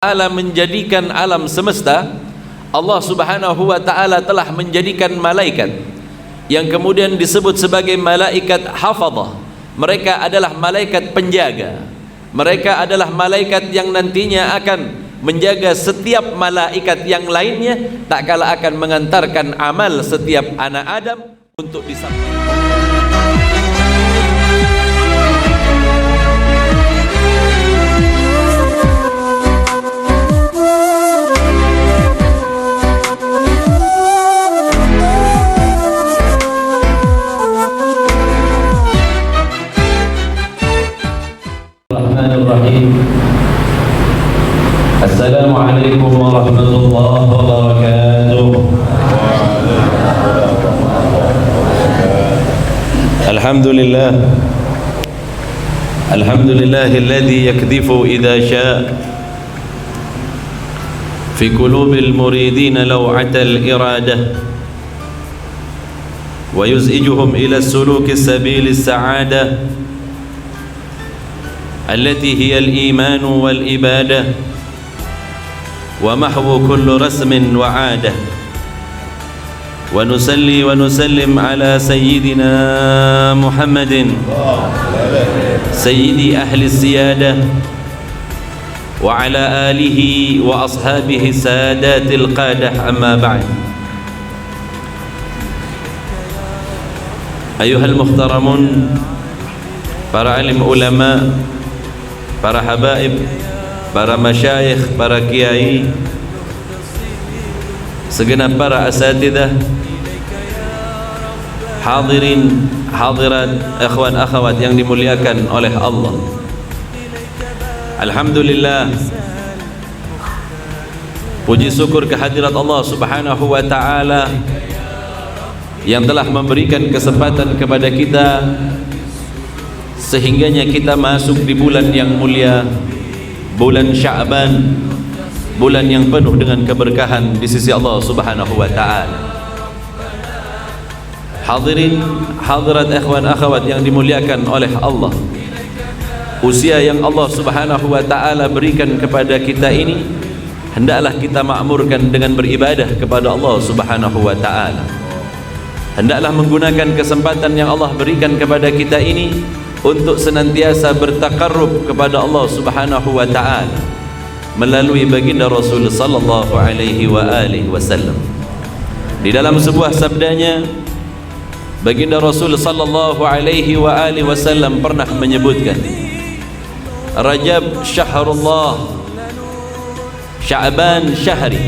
Ta'ala menjadikan alam semesta, Allah Subhanahu wa Ta'ala telah menjadikan malaikat yang kemudian disebut sebagai malaikat hafadhah. Mereka adalah malaikat penjaga. Mereka adalah malaikat yang nantinya akan menjaga setiap malaikat yang lainnya, tak kala akan mengantarkan amal setiap anak Adam untuk disampaikan. Assalamualaikum warahmatullahi wabarakatuh. Alhamdulillah. Alhamdulillahilladzi yakdhifu idza syaa fi qulubil muridin law'atal iradah wa yuz'ijuhum ila suluki sabilis sa'adah allati hiya al-iman wal ibadah wa mahwu kullu rasmin wa 'adah wa nusalli wa nusallim ala sayyidina Muhammadin sayyidi ahli siyadah wa ala alihi wa ashabihi sadatil qadah, amma ba'd. Ayuhal muhtaramun, para alim ulama, para habaib, para masyayikh, para kiai, segenap para asatidah, hadirin, hadirat, ikhwan akhwat yang dimuliakan oleh Allah. Alhamdulillah, puji syukur kehadirat Allah Subhanahu wa Ta'ala yang telah memberikan kesempatan kepada kita sehingganya kita masuk di bulan yang mulia, bulan Sya'ban, bulan yang penuh dengan keberkahan di sisi Allah Subhanahu wa Ta'ala. Hadirin, hadirat, ikhwan akhwat yang dimuliakan oleh Allah, usia yang Allah Subhanahu wa Ta'ala berikan kepada kita ini hendaklah kita makmurkan dengan beribadah kepada Allah Subhanahu wa Ta'ala. Hendaklah menggunakan kesempatan yang Allah berikan kepada kita ini untuk senantiasa bertakarrub kepada Allah Subhanahu wa Ta'ala melalui baginda Rasul sallallahu alaihi wa alihi wasallam. Di dalam sebuah sabdanya, baginda Rasul sallallahu alaihi wa alihi wasallam pernah menyebutkan, Rajab syahrullah, Sya'ban syahri,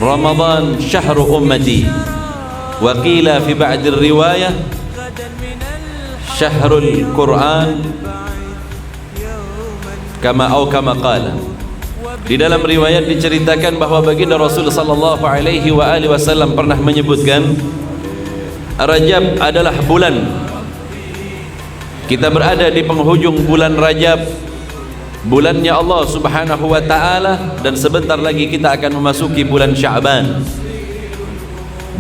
Ramadan syahru ummati, wa qila fi ba'di riwayah syahrul Quran kama qala. Di dalam riwayat diceritakan bahwa baginda Rasul sallallahu alaihi wa alihi wasallam pernah menyebutkan, Rajab adalah bulan. Kita berada di penghujung bulan Rajab, bulannya Allah Subhanahu wa Ta'ala, dan sebentar lagi kita akan memasuki bulan Sya'ban.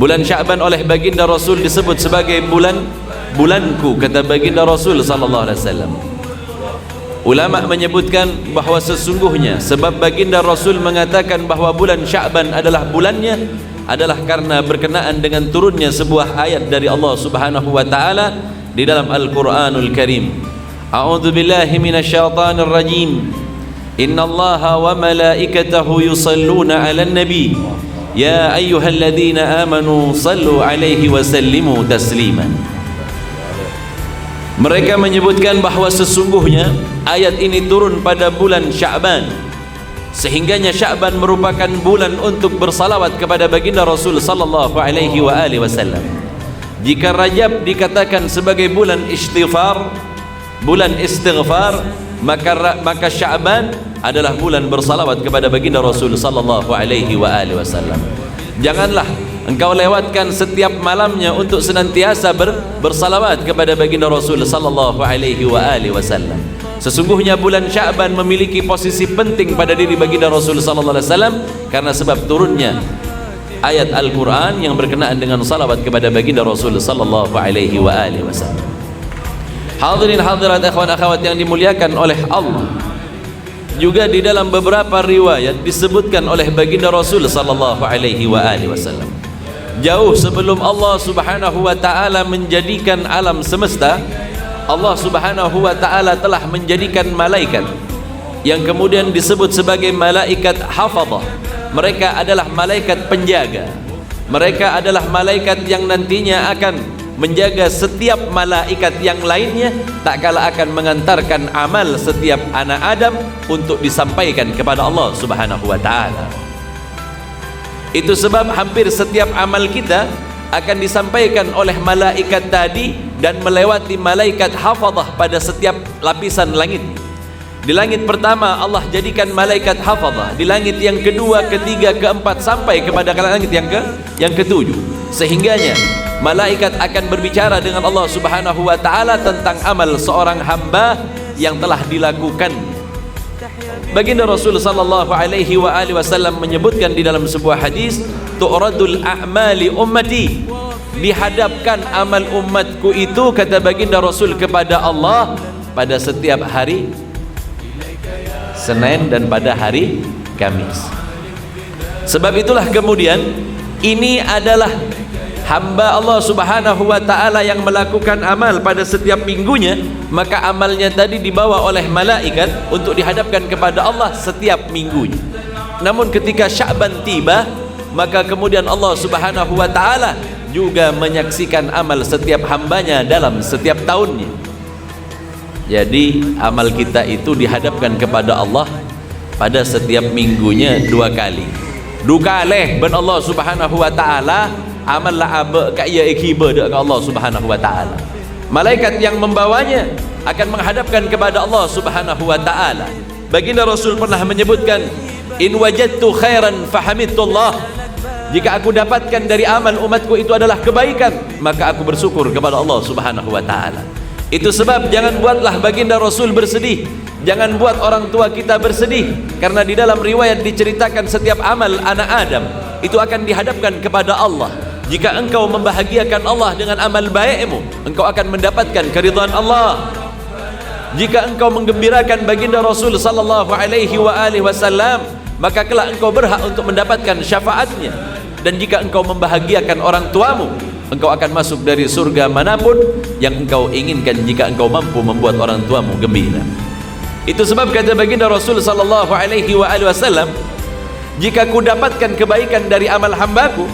Bulan Sya'ban oleh baginda Rasul disebut sebagai bulanku, kata baginda Rasul sallallahu alaihi wasallam. Ulama menyebutkan bahawa sesungguhnya sebab baginda Rasul mengatakan bahawa bulan Sya'ban adalah bulannya adalah karena berkenaan dengan turunnya sebuah ayat dari Allah Subhanahu wa Ta'ala di dalam Al-Qur'anul Karim. A'udzu billahi minasyaitonir rajim. Innallaha wa malaikatahu yusalluna 'alan nabi. Ya ayyuhalladzina amanu sallu 'alaihi wa sallimu tasliman. Mereka menyebutkan bahawa sesungguhnya ayat ini turun pada bulan Sya'ban, sehingganya Sya'ban merupakan bulan untuk bersalawat kepada baginda Rasul sallallahu alaihi wa alihi wasallam. Jika Rajab dikatakan sebagai bulan istighfar, maka Sya'ban adalah bulan bersalawat kepada baginda Rasul sallallahu alaihi wa alihi wasallam. Janganlah engkau lewatkan setiap malamnya untuk senantiasa bersalawat kepada baginda Rasul sallallahu alaihi wa alihi wasallam. Sesungguhnya bulan Sya'ban memiliki posisi penting pada diri baginda Rasul sallallahu alaihi wasallam karena sebab turunnya ayat Al-Qur'an yang berkenaan dengan salawat kepada baginda Rasul sallallahu alaihi wa alihi wasallam. Hadirin hadirat, ikhwan akhwat yang dimuliakan oleh Allah, juga di dalam beberapa riwayat disebutkan oleh baginda Rasul sallallahu alaihi wasallam, jauh sebelum Allah Subhanahu wa taala menjadikan alam semesta, Allah Subhanahu wa taala telah menjadikan malaikat yang kemudian disebut sebagai malaikat hafadhah. Mereka adalah malaikat penjaga. Mereka adalah malaikat yang nantinya akan menjaga setiap malaikat yang lainnya, tak kala akan mengantarkan amal setiap anak Adam untuk disampaikan kepada Allah Subhanahu wa taala. Itu sebab hampir setiap amal kita akan disampaikan oleh malaikat tadi dan melewati malaikat hafadhah pada setiap lapisan langit. Di langit pertama Allah jadikan malaikat hafadhah, di langit yang kedua, ketiga, keempat, sampai kepada langit yang ketujuh. Sehingganya malaikat akan berbicara dengan Allah Subhanahu wa taala tentang amal seorang hamba yang telah dilakukan. Baginda Rasul sallallahu alaihi wasallam menyebutkan di dalam sebuah hadis, tu'radul a'mali ummati, dihadapkan amal umatku itu, kata baginda Rasul, kepada Allah pada setiap hari Senin dan pada hari Kamis. Sebab itulah kemudian ini adalah hamba Allah Subhanahu wa taala yang melakukan amal pada setiap minggunya, maka amalnya tadi dibawa oleh malaikat untuk dihadapkan kepada Allah setiap minggunya. Namun ketika Sya'ban tiba, maka kemudian Allah Subhanahu wa taala juga menyaksikan amal setiap hambanya dalam setiap tahunnya. Jadi amal kita itu dihadapkan kepada Allah pada setiap minggunya 2 kali. 2 kali ben Allah Subhanahu wa taala amal la aba ka ia ikiba dekat Allah Subhanahu wa taala. Malaikat yang membawanya akan menghadapkan kepada Allah Subhanahu wa taala. Baginda Rasul pernah menyebutkan, in wajadtu khairan fahamidullah, jika aku dapatkan dari amal umatku itu adalah kebaikan, maka aku bersyukur kepada Allah Subhanahu wa taala. Itu sebab jangan buatlah baginda Rasul bersedih, jangan buat orang tua kita bersedih, karena di dalam riwayat diceritakan setiap amal anak Adam itu akan dihadapkan kepada Allah. Jika engkau membahagiakan Allah dengan amal baikmu, engkau akan mendapatkan keridhaan Allah. Jika engkau menggembirakan baginda Rasul sallallahu alaihi wasallam, maka kelak engkau berhak untuk mendapatkan syafaatnya. Dan jika engkau membahagiakan orang tuamu, engkau akan masuk dari surga manapun yang engkau inginkan jika engkau mampu membuat orang tuamu gembira. Itu sebab kata baginda Rasul sallallahu alaihi wasallam, jika ku dapatkan kebaikan dari amal hambaku,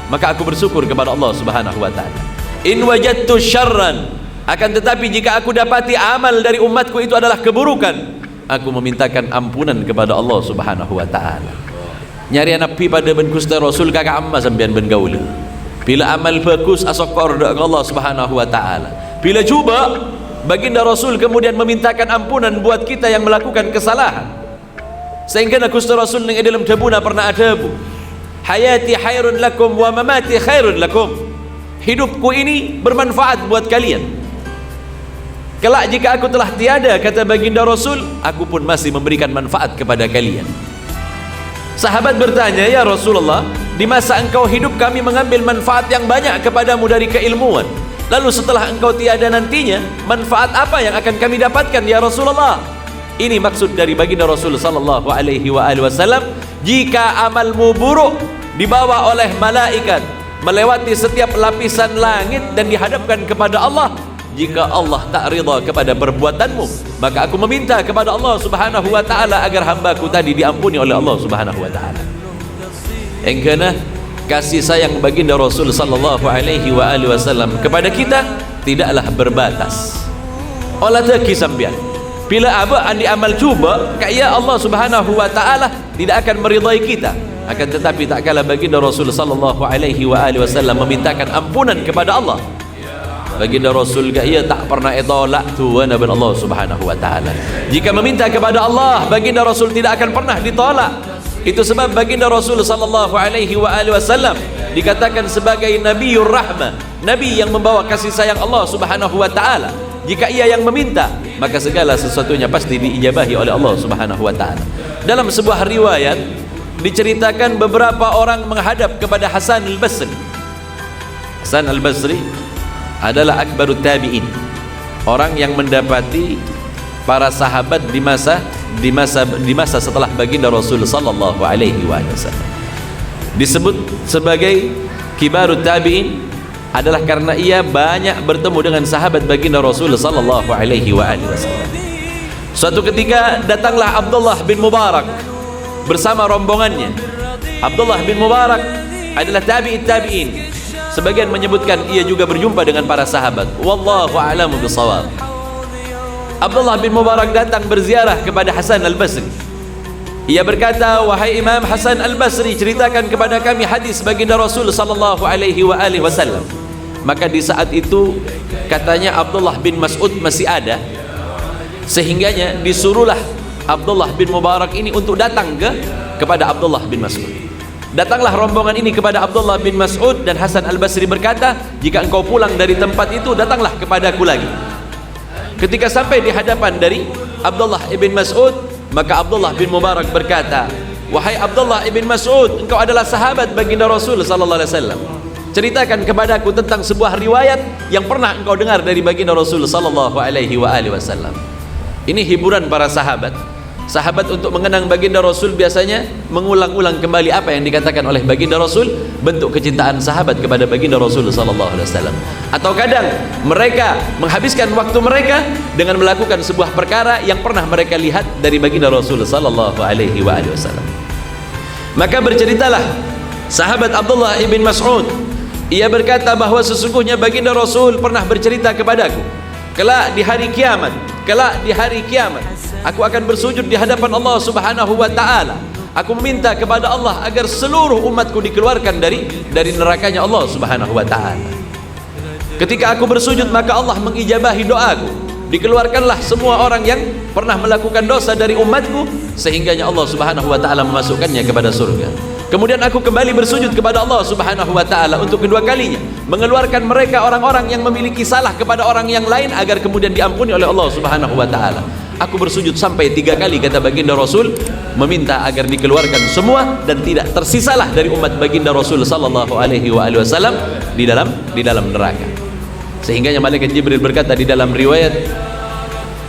maka aku bersyukur kepada Allah Subhanahu wa taala. In wajadtu syarran, akan tetapi jika aku dapati amal dari umatku itu adalah keburukan, aku memintakan ampunan kepada Allah Subhanahu wa taala. Nyari anak pi pada ben Gusti Rasul kakak amma sampean ben gaula. Bila amal bagus asokor dengan Allah Subhanahu wa taala. Bila cuba, baginda Rasul kemudian memintakan ampunan buat kita yang melakukan kesalahan. Sehingga Gusti Rasul yang dalam tabuna pernah ada bu, hayati khairun lakum wa mamati khairun lakum, hidupku ini bermanfaat buat kalian. Kelak jika aku telah tiada, kata baginda Rasul, aku pun masih memberikan manfaat kepada kalian. Sahabat bertanya, ya Rasulullah, di masa engkau hidup kami mengambil manfaat yang banyak kepadamu dari keilmuan, lalu setelah engkau tiada nantinya, manfaat apa yang akan kami dapatkan ya Rasulullah? Ini maksud dari baginda Rasul sallallahu alaihi wasallam, jika amalmu buruk dibawa oleh malaikat melewati setiap lapisan langit dan dihadapkan kepada Allah. Jika Allah tak ridha kepada perbuatanmu, maka aku meminta kepada Allah Subhanahu wa taala agar hambaku tadi diampuni oleh Allah Subhanahu wa taala. Engkana kasih sayang baginda Rasul sallallahu alaihi wasallam kepada kita tidaklah berbatas. Olah teki sambian. Bila apa andi amal cuba, kaya Allah Subhanahu wa taala tidak akan meridai kita. Akan tetapi tak kala baginda Rasul sallallahu alaihi wasallam memintakan ampunan kepada Allah, baginda Rasul ia tak pernah tolak tuan dari Allah Subhanahu wa taala. Jika meminta kepada Allah, baginda Rasul tidak akan pernah ditolak. Itu sebab baginda Rasul sallallahu alaihi wasallam dikatakan sebagai Nabiur Rahmah, nabi yang membawa kasih sayang Allah Subhanahu wa taala. Jika ia yang meminta, maka segala sesuatunya pasti diijabahi oleh Allah Subhanahu wa taala. Dalam sebuah riwayat diceritakan beberapa orang menghadap kepada Hasan al-Basri. Hasan al-Basri adalah akbarut tabi'in, orang yang mendapati para sahabat di masa di masa setelah baginda Rasul sallallahu alaihi wasallam. Disebut sebagai kibarut tabi'in adalah karena ia banyak bertemu dengan sahabat baginda Rasul sallallahu alaihi wasallam. Suatu ketika datanglah Abdullah bin Mubarak bersama rombongannya. Abdullah bin Mubarak adalah tabi'in. Sebagian menyebutkan ia juga berjumpa dengan para sahabat. Wallahu a'lamu bishawab. Abdullah bin Mubarak datang berziarah kepada Hasan al-Basri. Ia berkata, "Wahai Imam Hasan al-Basri, ceritakan kepada kami hadis baginda Rasul sallallahu alaihi wasallam." Maka di saat itu katanya Abdullah bin Mas'ud masih ada, sehingganya disuruhlah Abdullah bin Mubarak ini untuk datang kepada Abdullah bin Mas'ud. Datanglah rombongan ini kepada Abdullah bin Mas'ud dan Hasan al-Basri berkata, "Jika engkau pulang dari tempat itu, datanglah kepadaku lagi." Ketika sampai di hadapan dari Abdullah ibn Mas'ud, maka Abdullah bin Mubarak berkata, "Wahai Abdullah ibn Mas'ud, engkau adalah sahabat baginda Rasul sallallahu alaihi wasallam. Ceritakan kepadaku tentang sebuah riwayat yang pernah engkau dengar dari baginda Rasul sallallahu alaihi wasallam." Ini hiburan para sahabat. Sahabat untuk mengenang baginda Rasul biasanya mengulang-ulang kembali apa yang dikatakan oleh baginda Rasul, bentuk kecintaan sahabat kepada baginda Rasul sallallahu alaihi wasallam. Atau kadang mereka menghabiskan waktu mereka dengan melakukan sebuah perkara yang pernah mereka lihat dari baginda Rasul sallallahu alaihi wasallam. Maka berceritalah sahabat Abdullah ibn Mas'ud. Ia berkata bahwa sesungguhnya baginda Rasul pernah bercerita kepadaku, kelak di hari kiamat, aku akan bersujud di hadapan Allah Subhanahu wa taala. Aku meminta kepada Allah agar seluruh umatku dikeluarkan dari nerakanya Allah Subhanahu wa taala. Ketika aku bersujud, maka Allah mengijabahi doaku. Dikeluarkanlah semua orang yang pernah melakukan dosa dari umatku, sehingganya Allah Subhanahu wa taala memasukkannya kepada surga. Kemudian aku kembali bersujud kepada Allah Subhanahu wa taala untuk kedua kalinya, mengeluarkan mereka orang-orang yang memiliki salah kepada orang yang lain agar kemudian diampuni oleh Allah Subhanahu wa taala. Aku bersujud sampai 3 kali, kata baginda Rasul, meminta agar dikeluarkan semua dan tidak tersisalah dari umat baginda Rasul sallallahu alaihi wasallam di dalam neraka. Sehingganya malaikat Jibril berkata di dalam riwayat,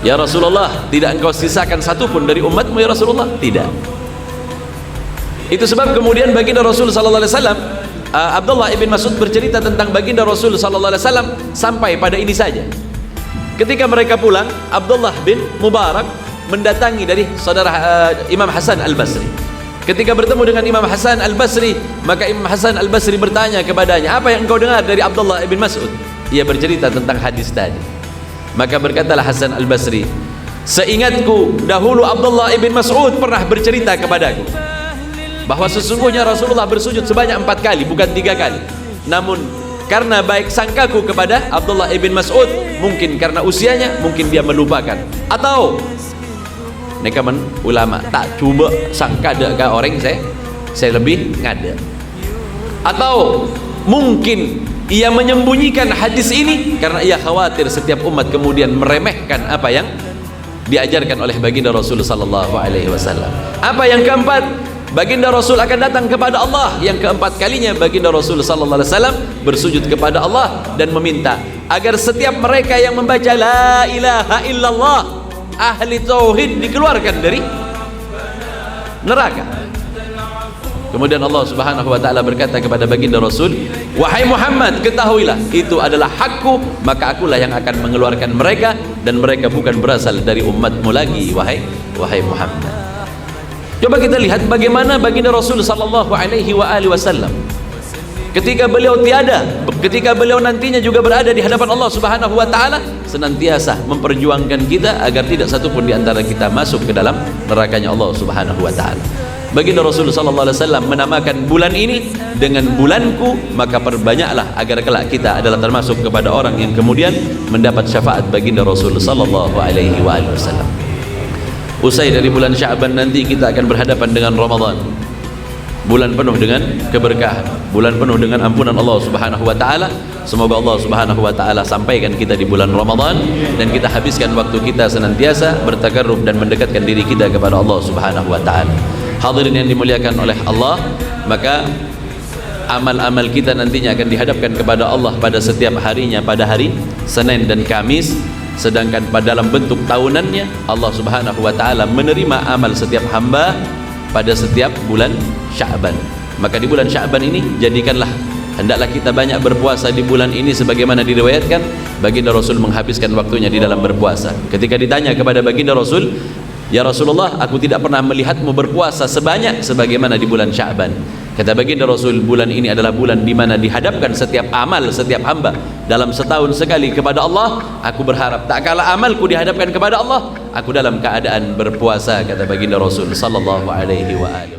"Ya Rasulullah, tidak engkau sisakan satupun dari umatmu ya Rasulullah?" Tidak. Itu sebab kemudian baginda Rasul sallallahu alaihi wasallam, Abdullah ibn Mas'ud bercerita tentang baginda Rasul sallallahu alaihi wasallam sampai pada ini saja. Ketika mereka pulang, Abdullah bin Mubarak mendatangi dari saudara Imam Hasan al-Basri. Ketika bertemu dengan Imam Hasan al-Basri, maka Imam Hasan al-Basri bertanya kepadanya, "Apa yang engkau dengar dari Abdullah ibn Mas'ud?" Ia bercerita tentang hadis tadi. Maka berkatalah Hasan al-Basri, "Seingatku dahulu Abdullah ibn Mas'ud pernah bercerita kepadaku bahwa sesungguhnya Rasulullah bersujud sebanyak 4 kali, bukan 3 kali. Namun karena baik sangkaku kepada Abdullah ibn Mas'ud, mungkin karena usianya, mungkin dia melupakan. Atau nekaman ulama tak cuba sangka dekat orang saya lebih ngada. Atau mungkin ia menyembunyikan hadis ini karena ia khawatir setiap umat kemudian meremehkan apa yang diajarkan oleh baginda Rasul sallallahu alaihi wasallam." Apa yang keempat? Baginda Rasul akan datang kepada Allah. Yang keempat kalinya baginda Rasul sallallahu alaihi wasallam bersujud kepada Allah dan meminta agar setiap mereka yang membaca la ilaha illallah, ahli tauhid, dikeluarkan dari neraka. Kemudian Allah Subhanahu wa taala berkata kepada baginda Rasul, "Wahai Muhammad, ketahuilah itu adalah hakku, maka akulah yang akan mengeluarkan mereka dan mereka bukan berasal dari umatmu lagi, wahai Muhammad." Coba kita lihat bagaimana baginda Rasul sallallahu alaihi wasallam ketika beliau tiada, ketika beliau nantinya juga berada di hadapan Allah Subhanahu wa taala, senantiasa memperjuangkan kita agar tidak satupun di antara kita masuk ke dalam nerakanya Allah Subhanahu wa taala. Baginda Rasul sallallahu alaihi wasallam menamakan bulan ini dengan bulanku, maka perbanyaklah agar kelak kita adalah termasuk kepada orang yang kemudian mendapat syafaat baginda Rasul sallallahu alaihi wasallam. Usai dari bulan Sya'ban nanti kita akan berhadapan dengan Ramadan, bulan penuh dengan keberkahan, bulan penuh dengan ampunan Allah Subhanahu wa taala. Semoga Allah Subhanahu wa taala sampaikan kita di bulan Ramadan dan kita habiskan waktu kita senantiasa bertakarrub dan mendekatkan diri kita kepada Allah Subhanahu wa taala. Hadirin yang dimuliakan oleh Allah, maka amal-amal kita nantinya akan dihadapkan kepada Allah pada setiap harinya, pada hari Senin dan Kamis, sedangkan pada dalam bentuk tahunannya Allah Subhanahu wa taala menerima amal setiap hamba pada setiap bulan Sya'ban. Maka di bulan Sya'ban ini jadikanlah, hendaklah kita banyak berpuasa di bulan ini, sebagaimana diriwayatkan baginda Rasul menghabiskan waktunya di dalam berpuasa. Ketika ditanya kepada baginda Rasul, "Ya Rasulullah, aku tidak pernah melihatmu berpuasa sebanyak sebagaimana di bulan Sya'ban." Kata baginda Rasul, bulan ini adalah bulan di mana dihadapkan setiap amal setiap hamba dalam setahun sekali kepada Allah. Aku berharap tak kala amalku dihadapkan kepada Allah, aku dalam keadaan berpuasa, kata baginda Rasul sallallahu alaihi wa alihi.